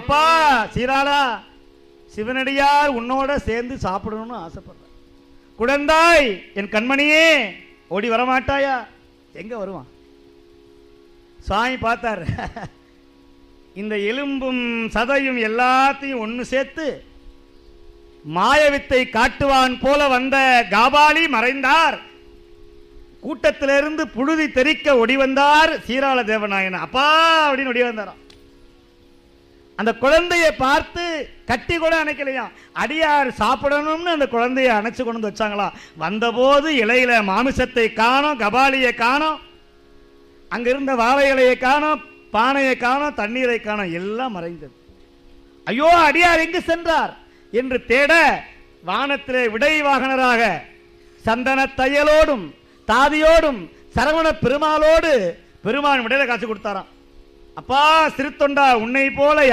அப்பா சீராளா, சிவனடியார் உன்னோட சேர்ந்து சாப்பிடணும்னு ஆசைப்படுற. குழந்தாய், என் கண்மணியே, ஓடி வரமாட்டாயா? எங்க வருவான்? சாமி பார்த்தார். இந்த எலும்பும் சதையும் எல்லாத்தையும் ஒன்று சேர்த்து மாயவித்தை காட்டுவான் போல வந்த காபாலி மறைந்தார். கூட்டத்திலிருந்து புழுதி தெறிக்க ஒடி வந்தார் சீராள தேவநாயன். அப்பா அப்படின்னு ஒடி வந்தாராம். அந்த குழந்தையை பார்த்து கட்டி கூட அணைக்கலையா, அடியார் சாப்பிடணும்னு அந்த குழந்தையை அணைச்சு கொண்டு வந்து வச்சாங்களா. வந்தபோது இலையில மாமிசத்தை காணோம், கபாலியை காணோம், அங்க இருந்த வாழை இலையை காணோம், பானையை காணோம், தண்ணீரை காணோம், எல்லாம் மறைந்தது. ஐயோ, அடியார் எங்கு சென்றார் என்று தேட வானத்திலே விடை வாகனராக சந்தன தையலோடும் தாதியோடும் சரவண பெருமாளோடு பெருமான் விடையில காட்சி கொடுத்தாராம். அப்பா சிறுத்தொண்டா, உன்னை போல